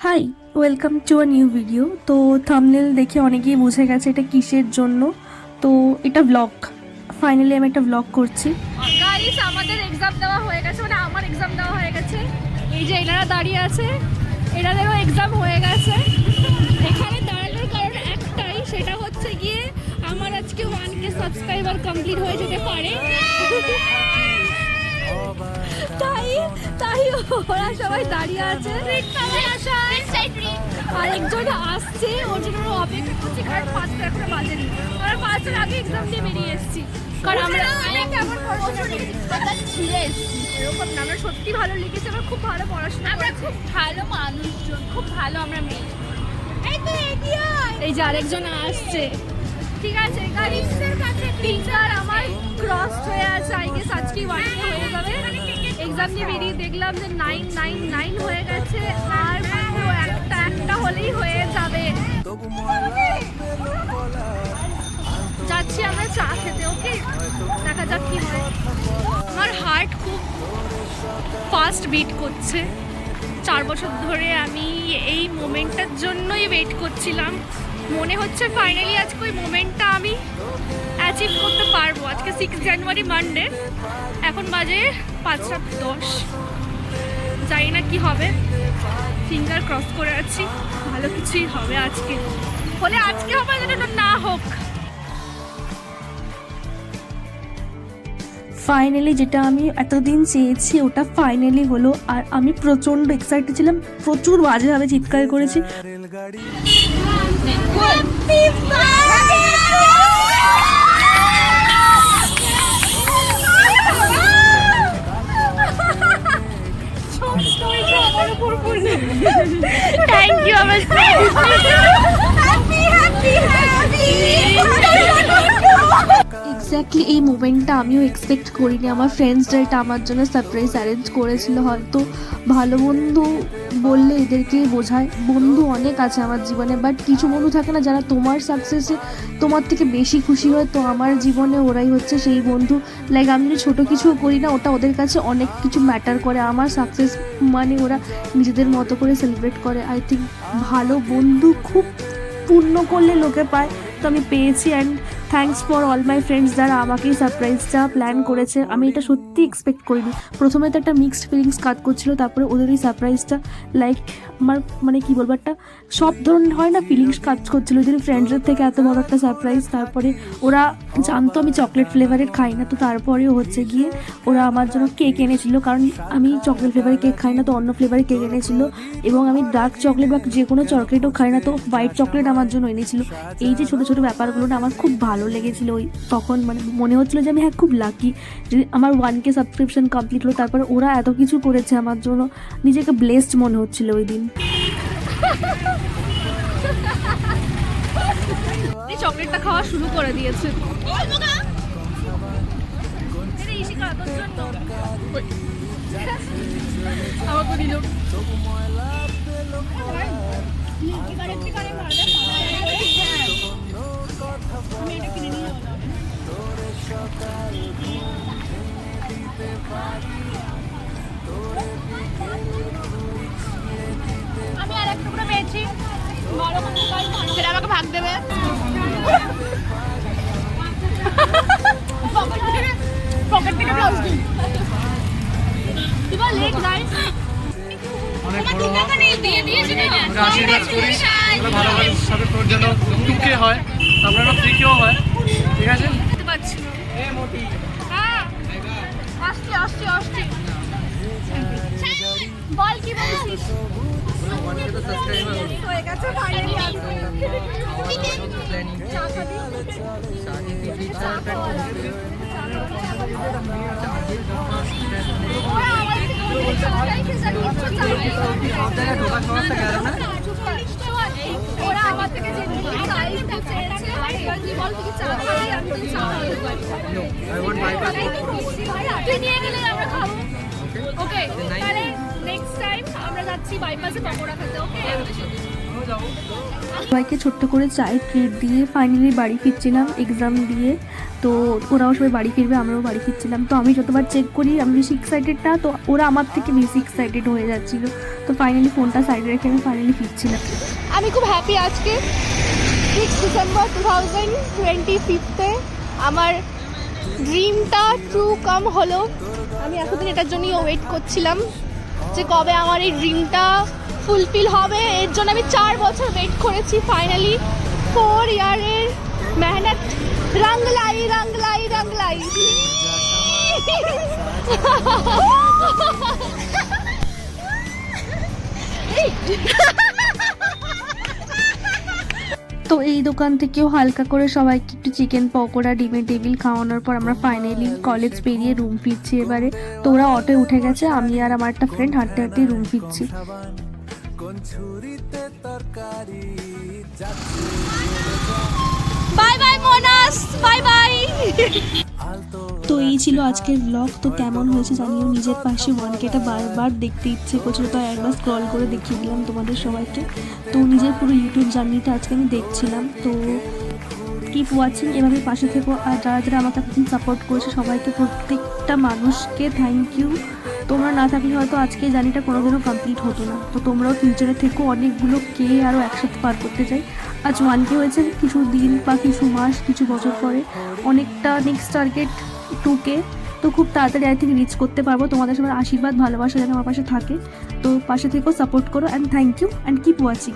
High, welcome to a new video. তো thumbnail দেখে অনেকেই বুঝে গেছে এটা কিসের জন্য। তো এটা ব্লগ, ফাইনালি আমি একটা ব্লগ করছি। গাইস, আমাদের এক্সাম দেওয়া হয়ে গেছে, মানে আমার এক্সাম দেওয়া হয়ে গেছে। এই যে এনারা দাঁড়িয়ে আছে, এনাদেরও এক্সাম হয়ে গেছে। এখানে দাঁড়ানোর কারণ একটাই, সেটা হচ্ছে গিয়ে আমার আজকে 1K সাবস্ক্রাইবার কমপ্লিট হয়ে যেতে পারে। তাই তাই ওরা সবাই দাঁড়িয়ে আছে। আরেকজন আসছে, ওর জন্য অপেক্ষা করছি, কারণ 5টা এখনো বাজেনি। আমরা 5টার আগে এক্সাম দিয়ে বেরিয়ে এসেছি, কারণ আমরা কেমন পড়াশোনা ছিঁড়ে এসেছি এরকম না। আমরা সত্যি ভালো লিখেছি, আমরা খুব ভালো পড়াশোনা, আমরা খুব ভালো মানুষজন, খুব ভালো আমরা মেয়ে। এই যে আরেকজন আসছে, ঠিক আছে। গাড়ির কাছে টিচার আমার ক্রস হয়ে আছে, আই গেস আজকেই 1K হয়ে যাবে। এক্সাম দিয়ে বেরিয়ে দেখলাম যে 999 হয়ে গেছে, আর মাত্র একটা হলেই হয়ে যাবে। যাচ্ছি আমরা চা খেতে, ওকে? দেখা যাক কি হয়। আমার হার্ট খুব ফাস্ট বিট করছে। 4 বছর ধরে আমি এই মোমেন্টটার জন্যই ওয়েট করছিলাম। মনে হচ্ছে ফাইনালি আজকে ওই মোমেন্টটা আমি অ্যাচিভ করতে পারবো। আজকে 6 জানুয়ারি মানডে, এখন বাজে 5:10। জানি না কি হবে, ফিঙ্গার ক্রস করে আছি, ভালো কিছুই হবে আজকে। হলে আজকে হবে, যেন না হোক। ফাইনালি যেটা আমি এতদিন চেয়েছি ওটা ফাইনালি হলো, আর আমি প্রচণ্ড এক্সাইটেড ছিলাম, প্রচুর বাজেভাবে চিৎকার করেছি। থ্যাংক ইউ আমার এক্স্যাক্টলি এই মোমেন্টটা আমিও এক্সপেক্ট করিনি। আমার ফ্রেন্ডসরা এটা আমার জন্য সারপ্রাইজ অ্যারেঞ্জ করেছিল। হয়তো ভালো বন্ধু বললে এদেরকেই বোঝায়। বন্ধু অনেক আছে আমার জীবনে, বাট কিছু বন্ধু থাকে না যারা তোমার সাকসেসে তোমার থেকে বেশি খুশি হয়। তো আমার জীবনে ওরাই হচ্ছে সেই বন্ধু। লাইক আমি যদি ছোটো কিছু করি না, ওটা ওদের কাছে অনেক কিছু ম্যাটার করে। আমার সাকসেস মানে ওরা নিজেদের মতো করে সেলিব্রেট করে। আই থিঙ্ক ভালো বন্ধু খুব পূর্ণ করলে লোকে পায়, তো আমি পেয়েছি। And thanks for all my friends যারা আমাকেই সারপ্রাইজটা প্ল্যান করেছে। আমি এটা সত্যি এক্সপেক্ট করিনি। প্রথমে তো একটা মিক্সড ফিলিংস কাজ করছিল, তারপরে ওদের এই সারপ্রাইজটা লাইক আমার মানে কী বলবো, একটা সব ধরনের হয় না ফিলিংস কাজ করছিল। যদি ফ্রেন্ডসদের থেকে এত বড় একটা সারপ্রাইজ, তারপরে ওরা জানতো আমি চকলেট ফ্লেভারের খাই না, তো তারপরেও হচ্ছে গিয়ে ওরা আমার জন্য কেক এনেছিল, কারণ আমি চকলেট ফ্লেভারের কেক খাই না, তো অন্য ফ্লেভারের কেক এনেছিল। এবং আমি ডার্ক চকলেট বা যে কোনো চকলেটও খাই না, তো হোয়াইট চকলেট আমার জন্য এনেছিল। এই যে ছোটো ছোটো ব্যাপারগুলো না আমার খুব ভালো লেগেছিলো। ওই তখন মানে মনে হচ্ছিলো যে আমি খুব লাকি যে আমার 1K সাবস্ক্রিপশন কমপ্লিট হলো, তারপরে ওরা এত কিছু করেছে আমার জন্য। নিজেকে ব্লেসড মনে হচ্ছিলো ওই দিন। চকলেটটা খাওয়া শুরু করে দিয়েছে। আমাকে দিল। আমি এটা কিনে নিয়ে যাবো। আমি আর এক টুকরো পেয়েছি, সেটা আমাকে ভাগ দেবে। পকেট থেকে ব্লাউজ দিই। এবার লেগ গাইস অনেক বড় আশীর্বাদ করি ভালো মানুষের সাথে তোর যেন 2K হয়, তারপরে 3Kও হয়, ঠিক আছে? বুঝতে পারছি না। হ্যাঁ, আসছি আসছি আসছি। বল কি বলছিস? হয়ে গেছে ফাইনালি। ওরা আমার থেকে যে সাইজটা চেয়েছে, বল তুই চা খাবি, আমি তো চা তুই নিয়ে গেলে আমরা খাবো। ওকে, তাহলে নেক্সট টাইম আমরা যাচ্ছি বাইপাসে পকোড়া খেতে। ওকে সবাইকে ছোট্ট করে চায়ের ট্রিট দিয়ে ফাইনালি বাড়ি ফিরছিলাম এক্সাম দিয়ে। তো ওরাও সবাই বাড়ি ফিরবে, আমরাও বাড়ি ফিরছিলাম। তো আমি যতবার চেক করি আমি বেশি এক্সাইটেড না, তো ওরা আমার থেকে বেশি এক্সাইটেড হয়ে যাচ্ছিলো। তো ফাইনালি ফোনটা সাইডে রেখে আমি ফাইনালি ফিরছিলাম। আমি খুব হ্যাপি আজকে 6 ডিসেম্বর 2025 আমার ড্রিমটা ট্রু কাম হলো। আমি এতদিন এটার জন্যই ওয়েট করছিলাম যে কবে আমার এই ড্রিমটা ফুলফিল হবে। এর জন্য আমি 4 বছর ওয়েট করেছি। ফাইনালি 4 ইয়ারের মেহনত রং লাই রং লাই রং লাই। তো এই দোকান থেকেও হালকা করে সবাইকে একটু চিকেন পকোড়া ডিমের টেবিল খাওয়ানোর পর আমরা ফাইনালি কলেজ পেরিয়ে রুম ফিরছি এবারে। তো ওরা অটোয় উঠে গেছে, আমি আর আমার একটা ফ্রেন্ড হাঁটতে হাঁটতে রুম ফিরছি। Bye bye Monas, bye bye. তো এই ছিল আজকের ব্লগ। তো কেমন হয়েছে জানিও। নিজের পাশে 1Kটা বারবার দেখতে ইচ্ছে করছিল, তো একবার স্ক্রল করে দেখিয়ে দিলাম তোমাদের সবাইকে। তো নিজের পুরো ইউটিউব জার্নিটা আজকে আমি দেখছিলাম। তো কিপ ওয়াচিং, এভাবে পাশে থেকো। আর যারা যারা আমাকে এখন সাপোর্ট করেছে সবাইকে, প্রত্যেকটা মানুষকে থ্যাংক ইউ। তোমরা না থাকলে হয়তো আজকে এই জার্নিটা কোনোদিনও কমপ্লিট হতো না। তো তোমরাও ফিউচারে থেকো, অনেকগুলো কে আরও একসাথে পার করতে চাই। আজ 1K হয়েছে, কিছু দিন বা কিছু মাস কিছু বছর পরে অনেকটা নেক্সট টার্গেট 2K। তো খুব তাড়াতাড়ি আই থিঙ্ক রিচ করতে পারবো। তোমাদের সবার আশীর্বাদ ভালোবাসা যেন আমার পাশে থাকে। তো পাশে থেকেও সাপোর্ট করো। And thank you and keep watching.